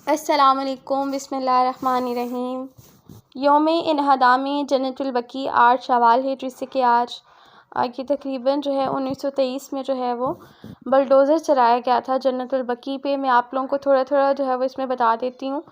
अस्सलामुअलैकुम बिस्मिल्लाहिर्रहमानिर्रहीम। यौम इन्हदामी जन्नतुल बकी 8 शवाल है, जिससे कि आज की तकरीबन जो है 1923 में जो है वो बलडोज़र चलाया गया था जन्नतुल बकी पे। मैं आप लोगों को थोड़ा थोड़ा जो है वो इसमें बता देती हूँ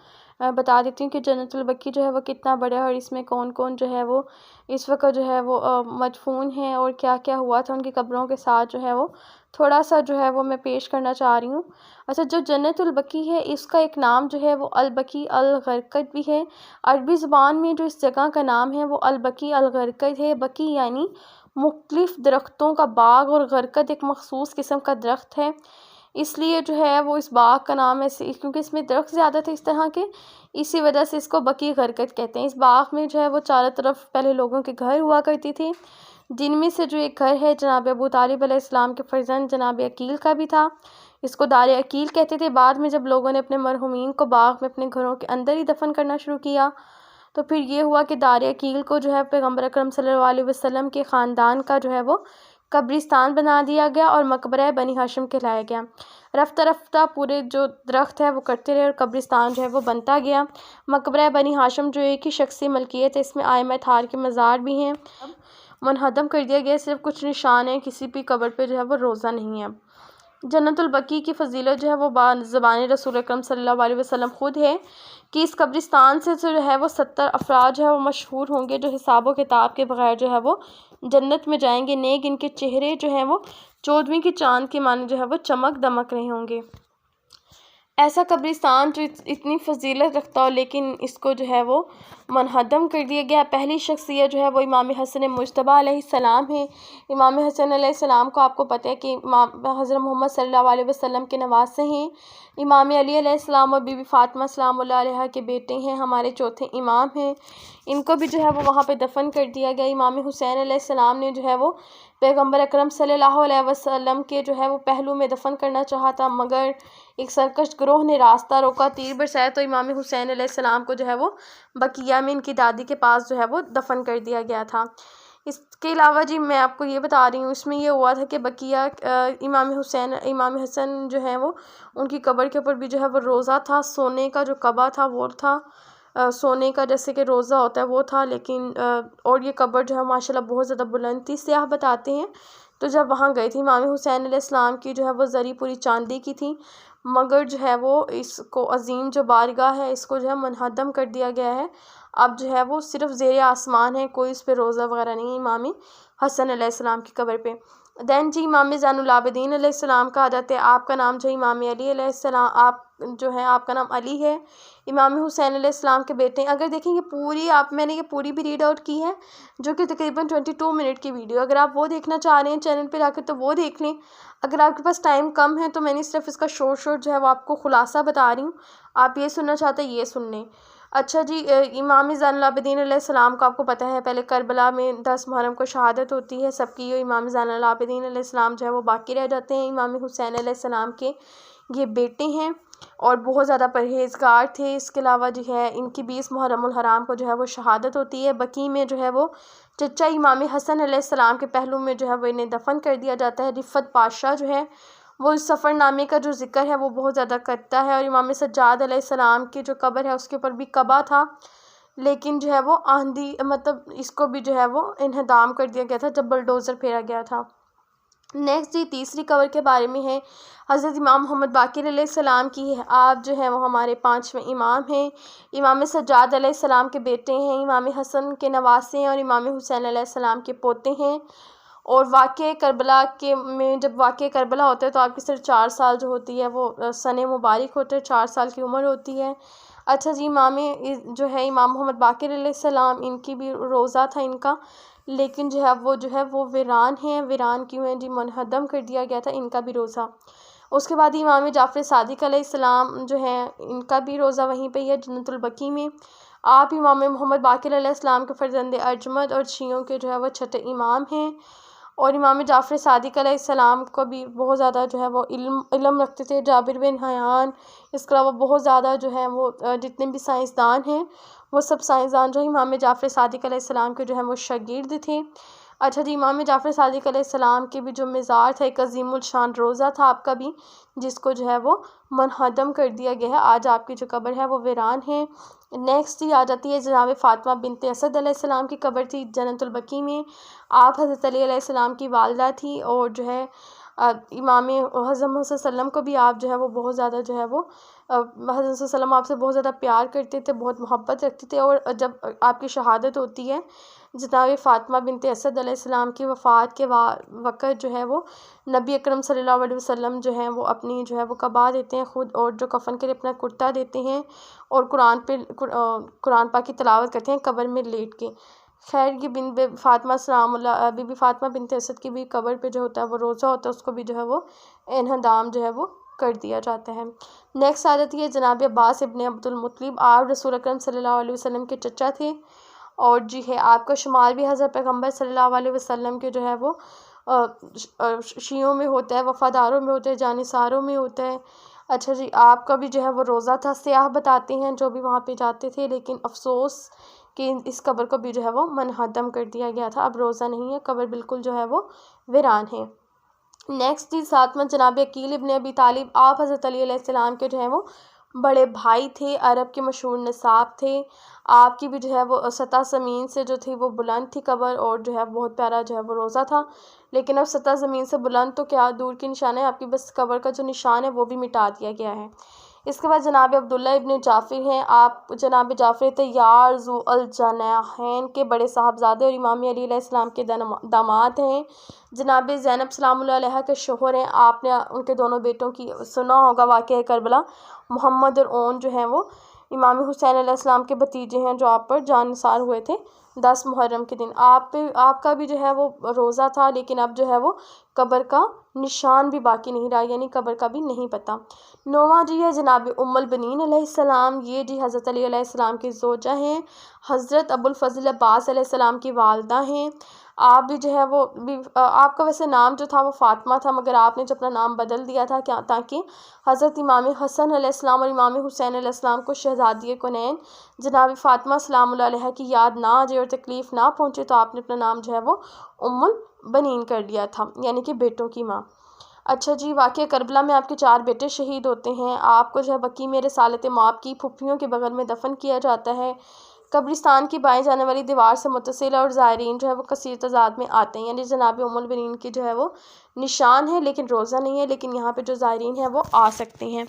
कि जन्नतुल बकी जो है वो कितना बड़ा है और इसमें कौन कौन जो है वो इस वक्त जो है वो मदफून है और क्या क्या हुआ था उनकी कब्रों के साथ जो है वो थोड़ा सा जो है वो मैं पेश करना चाह रही हूँ। अच्छा, जो जन्नतुल बकी है इसका एक नाम जो है वो अल बकी अल गरकद भी है। अरबी ज़ुबान में जो इस जगह का नाम है वो अल बकी अल गरकद है। बकी यानी मुख्तलिफ़ दरख्तों का बाग और गरकद एक मखसूस किस्म का दरख्त है, इसलिए जो है वो इस बाग का नाम ऐसे क्योंकि इसमें दरख्त ज़्यादा थे इस तरह के, इसी वजह से इसको बकी गरकद कहते हैं। इस बाग में जो है वो चारों तरफ पहले लोगों के घर हुआ करती थी, जिनमें से जो एक घर है जनाब अबू तालिब अलैहिस्सलाम के फ़र्जंद जनाब अकील का भी था। इसको दारे अकील कहते थे। बाद में जब लोगों ने अपने मरहूमीन को बाग में अपने घरों के अंदर ही दफन करना शुरू किया तो फिर ये हुआ कि दारे अकील को जो है पैगम्बर अकरम सल्लल्लाहु अलैहि वसल्लम के ख़ानदान का जो है वो कब्रिस्तान बना दिया गया और मकबरा बनी हाशिम कहलाया गया। रफ्ता रफ्ता पूरे जो दरख्त है वो कटते रहे और कब्रिस्तान जो है वो बनता गया। मकबरा बनी हाशिम जो एक ही शख्सी मलकियत है, इसमें आइमा थार के मज़ार भी हैं। मुनहदम कर दिया गया, सिर्फ कुछ निशान हैं, किसी भी कब्र पे जो है वो रोज़ा नहीं है। जन्नतुल बकी की फ़जीलत जो है वो ज़बान रसूल अकरम सल्लल्लाहु अलैहि वसल्लम ख़ुद है कि इस कब्रिस्तान से जो है वो 70 अफराद जो है वो मशहूर होंगे, जो हिसाब व किताब के बगैर जो है वो जन्नत में जाएंगे। नेक इनके चेहरे जो हैं वो 14वीं की चाँद के माने जो है वो चमक दमक रहे होंगे। ऐसा कब्रिस्तान जो इतनी फ़जीलत रखता हो लेकिन इसको जो है वो मुनहदम कर दिया गया। पहली शख्सियत जो है वो इमाम हसन मुज्तबा अलैहिस्सलाम है। इमाम हसन अलैहिस्सलाम को आपको पता है कि इमाम हज़रत मोहम्मद सल्लल्लाहु अलैहि वसल्लम के नवासे हैं। इमाम अली अलैहिस्सलाम और बीबी फ़ातिमा सलामुल्लाह अलैहा के बेटे हैं, हमारे चौथे इमाम हैं। इनको भी जो है वो वहाँ पे दफन कर दिया गया। इमाम हुसैन अलैहिस्सलाम ने जो है वो पैगम्बर अकरम सल्लल्लाहु अलैहि वसल्लम के जो है वो पहलू में दफन करना चाहा था, मगर एक सरकश ग्रोह ने रास्ता रोका, तीर बरसाया, तो इमाम हुसैन अलैहिस्सलाम को जो है वो बकिया में इनकी दादी के पास जो है वो दफन कर दिया गया था। इसके अलावा जी मैं आपको ये बता रही हूँ, इसमें ये हुआ था कि बकिया इमाम हसन जो है वो उनकी कब्र के ऊपर भी जो है वो रोज़ा था, सोने का जो कबा था वो था, सोने का जैसे कि रोज़ा होता है वो था, लेकिन और ये कब्र जो है माशाल्लाह बहुत ज़्यादा बुलंद थी। सियाह बताते हैं तो जब वहाँ गए थे इमाम हुसैन अलैहिस्सलाम की जो है वो ज़री पूरी चांदी की थी, मगर जो है वो इसको अजीम जो बारगाह है इसको जो है मुनहदम कर दिया गया है। अब जो है वो सिर्फ ज़ेरे आसमान है, कोई इस पर रोज़ा वगैरह नहीं है इमाम हसन अलैहिस्सलाम की कब्र पे। दैन जी इमाम ज़ैनुल आबिदीन अलैहिस्सलाम का आ जाते हैं। आपका नाम जो इमाम अली अलैहिस्सलाम, आप जो है आपका नाम अली है, इमाम हुसैन अलैहिस्सलाम के बेटे हैं। अगर देखेंगे पूरी मैंने ये पूरी भी रीड आउट की है, जो कि तकरीबन 22 मिनट की वीडियो, अगर आप वो देखना चाह रहे हैं चैनल पे जाकर तो वो देख लें। अगर आपके पास टाइम कम है तो मैंने सिर्फ इसका शॉर्ट जो है वो आपको खुलासा बता रही हूँ, आप ये सुनना चाहते हैं ये सुन लें। अच्छा जी, इमाम ज़ैनुल आबिदीन अलैहिस्सलाम को आपको पता है पहले करबला में 10 मुहर्रम को शहादत होती है सबकी। इमाम ज़ैनुल आबिदीन अलैहिस्सलाम जो है वो बाकी रह जाते हैं। इमाम हुसैन अलैहिस्सलाम के ये बेटे हैं और बहुत ज़्यादा परहेज़गार थे। इसके अलावा जो है इनकी 20 मुहर्रमुल हराम को जो है वो शहादत होती है। बकी में जो है वो चचा इमाम हसन अलैहिस्सलाम के पहलू में जो है वो इन्हें दफन कर दिया जाता है। रिफ़त पातशाह जो है वो इस सफ़रनामे का जो ज़िक्र है वो बहुत ज़्यादा करता है। और इमाम सज्जाद अलैहिस्सलाम की जो कब्र है उसके ऊपर भी कबा था, लेकिन जो है वो आंधी मतलब इसको भी जो है वो इन्हदाम कर दिया गया था जब बलडोज़र फेरा गया था। नेक्स्ट जी तीसरी कब्र के बारे में है, हज़रत इमाम मोहम्मद बाक़िर अलैहिस्सलाम की है। आप जो है वो हमारे 5वें इमाम हैं। इमाम सज्जाद अलैहिस्सलाम के बेटे हैं, इमाम हसन के नवासे हैं और इमाम हुसैन अलैहिस्सलाम के पोते हैं। और वाक़े करबला के में जब वाक़े करबला होता है तो आपकी सिर्फ 4 साल जो होती है वो सने मुबारक होते हैं, 4 साल की उम्र होती है। अच्छा जी, जो है इमाम मोहम्मद बाक़िर अलैहिस्सलाम, इनकी भी रोज़ा था इनका, लेकिन जो है वो वीरान हैं। वीरान क्यों हैं जी, मुनहदम कर दिया गया था इनका भी रोज़ा। उसके बाद इमाम जाफ़र सादिक अलैहिस्सलाम जो है इनका भी रोज़ा वहीं पे ही है जन्नतुल बकी में। आप इमाम मोहम्मद बाक़िर अलैहिस्सलाम के फ़र्जंद अजमद और शियों के जो है वो छठे इमाम हैं। और इमाम जाफ़र सादिक अलैहिस्सलाम को भी बहुत ज़्यादा जो है वो इल्म रखते थे। जाबिर बिन हयान, इसके अलावा बहुत ज़्यादा जो है वो जितने भी साइंसदान हैं वो सब साइंसदान जो इमाम जाफ़र सादिक अलैहिस्सलाम के जो है वो शागिर्द थे। अच्छा जी, इमाम जाफ़र सादिक़ अलैहिस्सलाम के भी जो मज़ार था, एक अज़ीमुल शान रोज़ा था आपका भी, जिसको जो है वो मनहदम कर दिया गया है। आज आपकी जो कब्र है वो वीरान है। नेक्स्ट ही आ जाती है जनाब फ़ातिमा बिनते असद अलैहिस्सलाम की कब्र थी जन्नतुल बकी में। आप हज़रत अली अलैहिस्सलाम की वालिदा थी और जो है इमाम हज़रत मोहम्मद सल्लल्लाहु अलैहि वसल्लम को भी आप जो है वो बहुत ज़्यादा जो है वो हज़रत सल्लम आपसे बहुत ज़्यादा प्यार करते थे, बहुत मोहब्बत रखते थे। और जब आपकी शहादत होती है जनाब फ़ातिमा बिनते असद अलैहिस्सलाम की वफ़ात के वक़्त जो है वो नबी अकरम सल्लल्लाहु अलैहि वसल्लम जो हैं वो अपनी जो है वो कबा देते हैं ख़ुद, और जो कफ़न के लिए अपना कुर्ता देते हैं और कुरान पाक की तिलावत करते हैं कब्र में लेट के। खैर ये बीबी फ़ातिमा बिनते असद की भी कब्र पे जो होता है वो रोज़ा होता है, उसको भी जो है वो इन्हदाम जो है वो कर दिया जाता है। नेक्स्ट आ जाती है जनाब अब्बास इब्ने अब्दुल मुत्तलिब। आप रसूल अकरम सल्लल्लाहु अलैहि वसल्लम के चचा थे और जी है आपका शुमार भी हज़रत पैगम्बर सल्लल्लाहु अलैहि वसल्लम के जो है वो शियों में होता है, वफ़ादारों में होता है, जानिसारों में होता है। अच्छा जी, आपका भी जो है वो रोज़ा था। सियाह बताते हैं जो भी वहाँ पे जाते थे, लेकिन अफ़सोस कि इस कब्र को भी जो है वो मनहदम कर दिया गया था। अब रोज़ा नहीं है, कब्र बिल्कुल जो है वो वीरान है। नेक्स्ट जी सातवां जनाब अकील इब्ने अबी तालिब। आप हज़रत अली अलैहिस्सलाम के जो है वो बड़े भाई थे, अरब के मशहूर नसाब थे। आपकी भी जो है वो सतह ज़मीन से जो थी वो बुलंद थी कब्र, और जो है बहुत प्यारा जो है वो रोज़ा था। लेकिन अब सतह ज़मीन से बुलंद तो क्या दूर की निशान है, आपकी बस कब्र का जो निशान है वो भी मिटा दिया गया है। इसके बाद जनाब अब्दुल्ला इब्ने जाफ़िर हैं। आप जनाब जाफ़िर तैयार ज़ू अल जनैहैन के बड़े साहबज़ादे और इमाम अली अलैहिस्सलाम के दामाद हैं। जनाब ज़ैनब सलामुल्लाह अलैहा के शोहर हैं। आपने उनके दोनों बेटों की सुना होगा वाक़या करबला। मोहम्मद और ओन जो हैं वो इमाम हुसैन अलैहिस्सलाम के भतीजे हैं, जो आप पर जानसार हुए थे 10 मुहर्रम के दिन। आपका भी जो है वो रोज़ा था, लेकिन अब जो है वो कब्र का निशान भी बाकी नहीं रहा, यानी कब्र का भी नहीं पता। नौवां जी है जनाब उम्मुल बनीन अलैहिस्सलाम। ये जी हज़रत अली अलैहिस्सलाम की ज़ोजा हैं, हज़रत अबुल फ़ज़ल अब्बास अलैहिस्सलाम की वालिदा हैं। आप भी जो है वो आपका वैसे नाम जो था वो फ़ातिमा था, मगर आपने जो अपना नाम बदल दिया था क्या, ताकि हज़रत इमाम हसन अलैहिस्सलाम और इमाम हुसैन अलैहिस्सलाम को शहज़ादी कौनैन जनाब फ़ातिमा सलामुल्लाह अलैहा की याद ना आ जाए और तकलीफ़ ना पहुँचे, तो आपने अपना नाम जो है वो उम्मुल बनीन कर लिया था, यानी कि बेटों की माँ। अच्छा जी, वाक़या करबला में आपके 4 बेटे शहीद होते हैं। आपको जो है बकी में रिसालत मआब की फुफ्फियों के बगल में दफन किया जाता है। कब्रिस्तान की बाएं जाने वाली दीवार से मुत्तसिल और ज़ायरीन जो है वो कसीर तादाद में आते हैं, यानी जनाब उम्मुल बनीन की जो है वो निशान है, लेकिन रोज़ा नहीं है, लेकिन यहाँ पे जो ज़ायरीन है वो आ सकते हैं।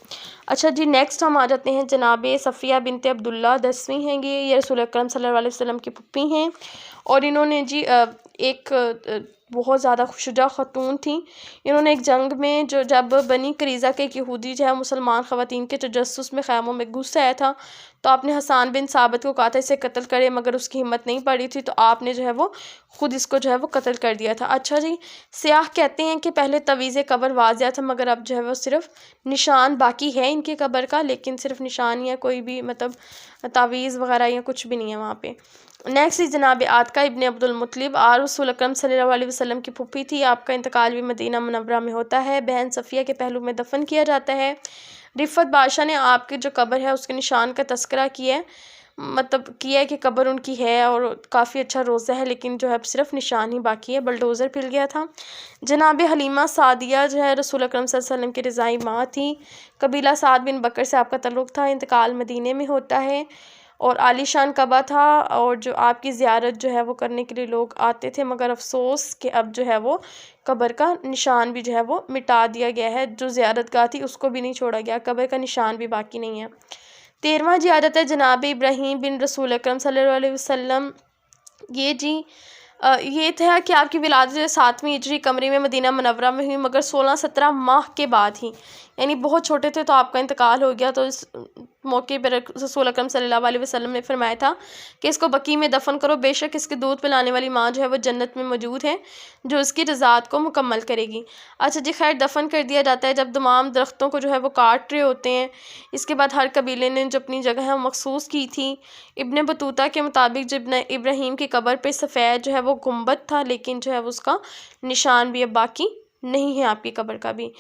अच्छा जी, नेक्स्ट हम आ जाते हैं जनाब सफ़िया बिनते अब्दुल्ला 10वीं हैं ये रसूल अकरम सल्लल्लाहु अलैहि वसल्लम की पुप्पी हैं, और इन्होंने जी एक बहुत ज़्यादा शुजा ख़तून थी। इन्होंने एक जंग में जब बनी करीज़ा के एक यहूदी जो है मुसलमान ख़वातीन के तजस्सुस में ख़ैमों में घुस आया था, तो आपने हसान बिन साबित को कहा था इसे कत्ल करे, मगर उसकी हिम्मत नहीं पड़ी थी, तो आपने जो है वो ख़ुद इसको जो है वो कत्ल कर दिया था। अच्छा जी, सियाह कहते हैं कि पहले तवीज़ कब्र वाज़िया था, मगर अब जो है वो सिर्फ़ निशान बाकी है इनकी कब्र का, लेकिन सिर्फ निशान ही है, कोई भी मतलब तावीज़ वगैरह या कुछ भी नहीं है वहाँ पे। नेक्स्ट इस जनाब आतिका इब्ने अब्दुल मुत्तलिब और रसूल अकरम सल्लल्लाहु अलैहि वसल्लम की फूफी थी। आपका इंतकाल भी मदीना मुनव्वरा में होता है, बहन सफ़िया के पहलू में दफन किया जाता है। रिफ़त बादशाह ने आपकी जो कब्र है उसके निशान का तस्करा किया है, मतलब किया है कि कब्र उनकी है और काफ़ी अच्छा रोज़ा है, लेकिन जो है सिर्फ निशान ही बाकी है, बलडोज़र पिल गया था। जनाब हलीमा सादिया जो है रसूल अकरम सल्लल्लाहु अलैहि वसल्लम की रज़ाई माँ थी। कबीला साद बिन बकर से आपका तल्लुक़ था। इंतकाल मदीने में होता है और आलीशान कबा था, और जो आपकी ज़ियारत जो है वो करने के लिए लोग आते थे, मगर अफसोस कि अब जो है वो कब्र का निशान भी जो है वो मिटा दिया गया है। जो ज़ियारतगाह थी उसको भी नहीं छोड़ा गया, कब्र का निशान भी बाकी नहीं है। 13वां जी आदत है जनाब इब्राहीम बिन रसूल अकरम सल्लल्लाहु अलैहि वसल्लम। ये जी ये था कि आपकी विलादत 7वीं हिजरी कमरे में मदीना मुनव्वरा में हुई, मगर 16-17 माह के बाद ही, यानी बहुत छोटे थे तो आपका इंतकाल हो गया। तो इस मौके पर रसूल अकरम सल्लल्लाहु अलैहि वसल्लम ने फरमाया था कि इसको बकी में दफन करो, बेशक इसके दूध पिलाने वाली माँ जो है वो जन्नत में मौजूद है, जो इसकी रज़ात को मुकम्मल करेगी। अच्छा जी, खैर दफन कर दिया जाता है जब तमाम दरख्तों को जो है वो काट रहे होते हैं। इसके बाद हर कबीले ने जो अपनी जगह है मखसूस की थी। इब्ने बतूता के मुताबिक जब इब्राहीम की कब्र पे सफ़ेद जो है वो गुंबद था, लेकिन जो है उसका निशान भी अब बाकी नहीं है आपकी कब्र का भी।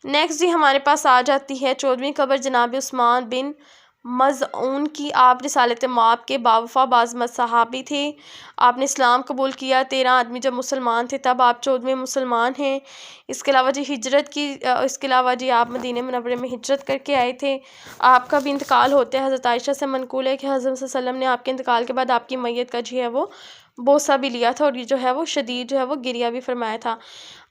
नेक्स्ट जी हमारे पास आ जाती है 14वीं कब्र जनाब उस्मान बिन मज़ऊन की। आप रिसालत माप के बावफा बाज़मत सहाबी थे। आपने इस्लाम कबूल किया 13 आदमी जब मुसलमान थे, तब आप 14वें मुसलमान हैं। इसके अलावा जी हिजरत की, इसके अलावा जी आप मदीने मुनव्वरे में हिजरत करके आए थे। आपका भी इंतकाल होता है। हज़रत आयशा से मनक़ूल है कि हज़रत सल्लल्लाहु अलैहि वसल्लम ने आपके इंतकाल के बाद आपकी मैयत का जी है वो बोसा भी लिया था, और ये जो है वो शदीद जो है वो गिरिया भी फरमाया था।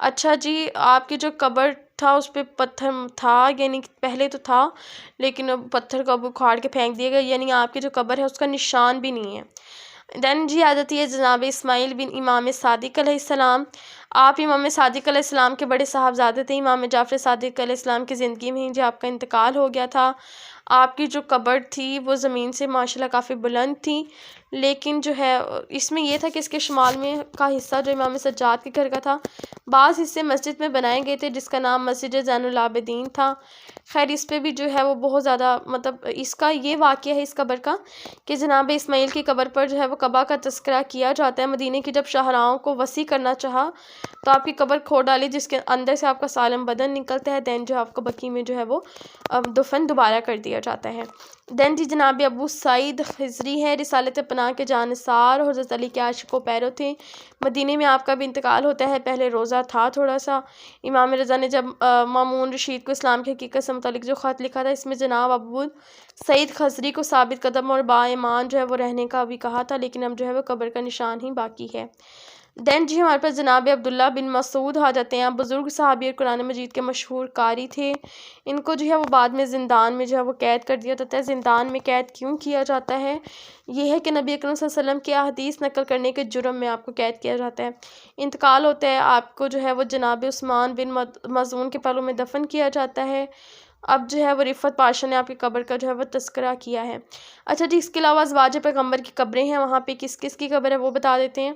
अच्छा जी, आपकी जो कब्र था उस पर पत्थर था, यानी पहले तो था लेकिन अब पत्थर को अब उखाड़ के फेंक दिया गया, यानी आपकी जो कब्र है उसका निशान भी नहीं है। देन जी आ जाती है जनाब इस्माइल बिन इमाम सादिक अलैहिस्सलाम। आप इमाम सादिक अलैहिस्सलाम के बड़े साहबजादे थे। इमाम जाफ़र सादिक अलैहिस्सलाम की ज़िंदगी में ही जी आपका इंतकाल हो गया था। आपकी जो कब्र थी वो ज़मीन से माशाल्लाह काफ़ी बुलंद थी, लेकिन जो है इसमें यह था कि इसके शुमाल में का हिस्सा जो इमाम सज्जाद के घर का था, बाज़ हिस्से मस्जिद में बनाए गए थे जिसका नाम मस्जिद ज़ैनुल आबिदीन था। खैर इस पे भी जो है वो बहुत ज़्यादा मतलब इसका ये वाक़या है इस कब्र का कि जनाब इस्माइल की कब्र पर जो है वो कबा का तज़किरा किया जाता है। मदीने की जब शाहराहों को वसी करना चाहा तो आपकी कब्र खोद डाली, जिसके अंदर से आपका सालम बदन निकलता है। दैन जो आपको बकी में जो है वो दफन दोबारा कर दिया जाता है। दैन जी जनाब अबू सईद खिज़री है, रिसालत पनाह के जानसार और हज़रत अली के आशिको पैरो थे। मदीने में आपका भी इंतकाल होता है। पहले रोज़ा था थोड़ा सा। इमाम रज़ा ने जब मामून रशीद को इस्लाम की हकीकत से मुतालिक जो ख़त लिखा था, इसमें जनाब अबू सईद खिज़री को साबित कदम और बाईमान जो है वो रहने का भी कहा था, लेकिन अब जो है वो कब्र का निशान ही बाकी है। दैन जी हमारे पास जनाब अब्दुल्ला बिन मसूद आ जाते हैं। बुज़ुर्ग सहाबी और कुरान मजीद के मशहूर कारी थे। इनको जो है वो बाद में ज़िंदान में जो है वो कैद कर दिया जाता है। ज़िंदान में कैद क्यों किया जाता है? ये है कि नबी अकरम सल्लल्लाहु अलैहि वसल्लम की अहदीस नकल करने के जुर्म में आपको कैद किया जाता है। इंतकाल होता है, आपको जो है वो जनाब उस्मान बिन मज़ऊन के पहलू में दफन किया जाता है। अब जो है वो रिफ़त पाशा ने आपकी कब्र का जो है वो तज़किरा किया है। अच्छा जी, इसके अलावा अज़वाज पैगम्बर की कब्रें हैं, वहाँ पे किस किस की कब्र है वो बता देते हैं।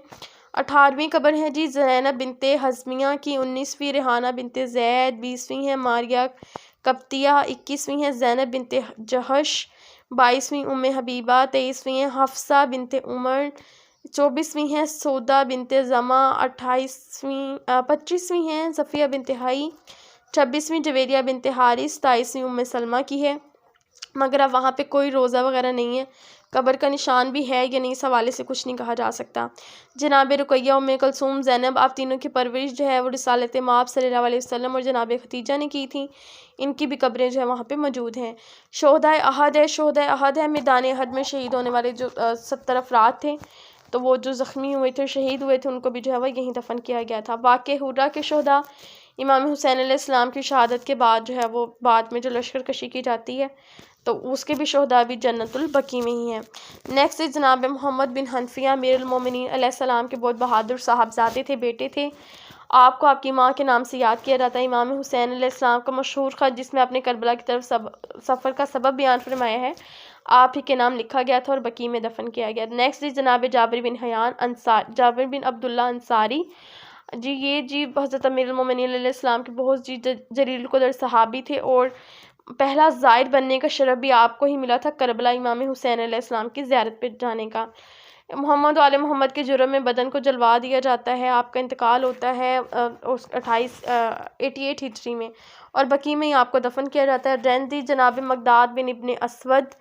18वीं कब्र है जी ज़ैनब बिनते हज़मिया की। 19वीं रेहाना बिनते ज़ैद। 20वीं है मारिया कप्तिया। 21वीं है ज़ैनब बिनते जहश। 22वीं उम्मे हबीबा। 23वीं है हफ्सा बिनते उमर। 24वीं है सौदा बिनते ज़मा। 25वीं है सफ़िया बिनते हई। 26वीं जवेरिया बिनते हारिस। 27वीं उम्मे सलमा की है, मगर अब वहाँ पे कोई रोज़ा वगैरह नहीं है। कब्र का निशान भी है या नहीं, इस हवाले से कुछ नहीं कहा जा सकता। जनाब रुकैया, उम्मे कुलसूम, ज़ैनब, आप तीनों की परवरिश जो है वो रिसालत माप सल्लल्लाहु अलैहि वसल्लम और जनाब खतीजा ने की थी। इनकी भी कब्रें जो है वहाँ पे मौजूद हैं। शोहदाए अहद है, शोहदाए अहद है मैदान अहद में शहीद होने वाले जो 70 अफराद थे, तो वो जो ज़ख्मी हुए थे, शहीद हुए थे, उनको भी जो है वह यहीं दफन किया गया था। वाक़े हुर्रा के शोहदा, इमाम हुसैन अलैहिस्सलाम की शहादत के बाद जो है वो बाद में जो लश्कर कशी की जाती है तो उसके भी शोहदा भी जन्नतुल बकी में ही हैं। नेक्स्ट इज़ जनाब मोहम्मद बिन हनफिया अमीरुल मोमिनीन अलैहिस्सलाम के बहुत बहादुर साहबजादे थे, बेटे थे। आपको आपकी माँ के नाम से याद किया जाता है। इमाम हुसैन अलैहिस्सलाम का मशहूर ख़त जिसमें अपने करबला की तरफ सफ़र का सबब बयान फरमाया है, आप ही के नाम लिखा गया था और बकी में दफन किया गया। नेक्स्ट इज़ जनाब जाबिर बिन हयान अंसार, जाबिर बिन अब्दुल्ला अंसारी जी, ये जी हज़रत अमीरुल मोमिनीन अलैहिस्सलाम के बहुत जी जलील क़दर सहाबी थे, और पहला ज़ायर बनने का शरफ़ भी आपको ही मिला था करबला इमाम हुसैन अलैहिस्सलाम की ज़ियारत पे जाने का। मोहम्मद वाले मोहम्मद के जुर्म में बदन को जलवा दिया जाता है। आपका इंतकाल होता है 88 हिजरी में, और बकी में ही आपको दफन किया जाता है। रैंदी जनाब मकदाद बिन इब्ने असवद,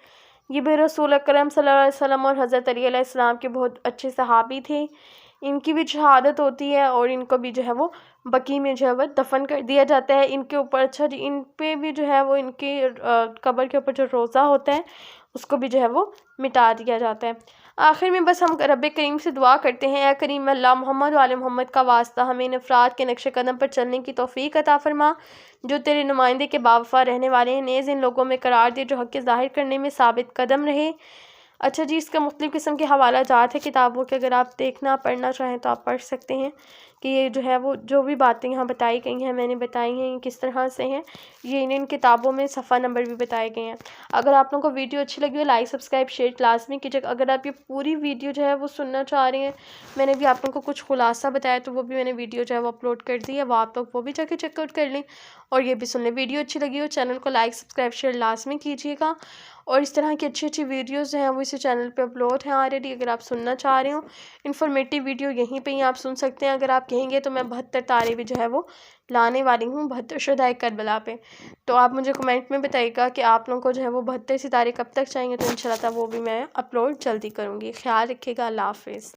ये भी रसूल अकरम सल्लल्लाहु अलैहि वसल्लम और हज़रत अली अलैहिस्सलाम के बहुत अच्छे सहाबी थे। इनकी भी शहादत होती है और इनको भी जो है वो बकी में जो है वो दफन कर दिया जाता है। इनके ऊपर अच्छा जी, इन पे भी जो है वो इनकी कब्र के ऊपर जो रोज़ा होता है उसको भी जो है वो मिटा दिया जाता है। आखिर में बस हम रब करीम से दुआ करते हैं, या करीम अल्लाह मोहम्मद वाले मोहम्मद का वास्ता हमें इन अफराद के नक्श कदम पर चलने की तौफीक अता फरमा जो तेरे नुमाइंदे के बावफा रहने वाले हैं। नेज़ इन लोगों में करार दे जो हक़ के ज़ाहिर करने में साबित कदम रहे। अच्छा जी, इसका मुख्तलिफ़ किस्म के हवाला जात है किताबों के, अगर आप देखना पढ़ना चाहें तो आप पढ़ सकते हैं कि ये जो है वो जो भी बातें यहाँ बताई गई हैं, मैंने बताई हैं, किस तरह से हैं, ये इन किताबों में सफ़ा नंबर भी बताए गए हैं। अगर आप लोगों को वीडियो अच्छी लगी हो, लाइक सब्सक्राइब शेयर लाज़मी कीजिए। अगर आप ये पूरी वीडियो जो है वो सुनना चाह रहे हैं, मैंने भी आप लोगों को कुछ खुलासा बताया, तो वो भी मैंने वीडियो जो है वो अपलोड कर दी है, वो आप लोग वो भी जाके चेकआउट कर लें और ये भी सुन लें। वीडियो अच्छी लगी हो, चैनल को लाइक सब्सक्राइब शेयर लाज़मी कीजिएगा, और इस तरह की अच्छी अच्छी वीडियोज़ जो हैं वो इसी चैनल पे अपलोड हैं ऑलरेडी। अगर आप सुनना चाह रहे हो इन्फॉर्मेटिव वीडियो, यहीं पे ही आप सुन सकते हैं। अगर आप कहेंगे तो मैं 72 तारे भी जो है वो लाने वाली हूँ 72 शुहदाए करबला पे। तो आप मुझे कमेंट में बताइएगा कि आप लोगों को जो है वो 72 सितारे कब तक चाहिए, तो इंशाल्लाह वो भी मैं अपलोड जल्दी करूँगी। ख्याल रखिएगा। अल्लाह हाफ़िज़।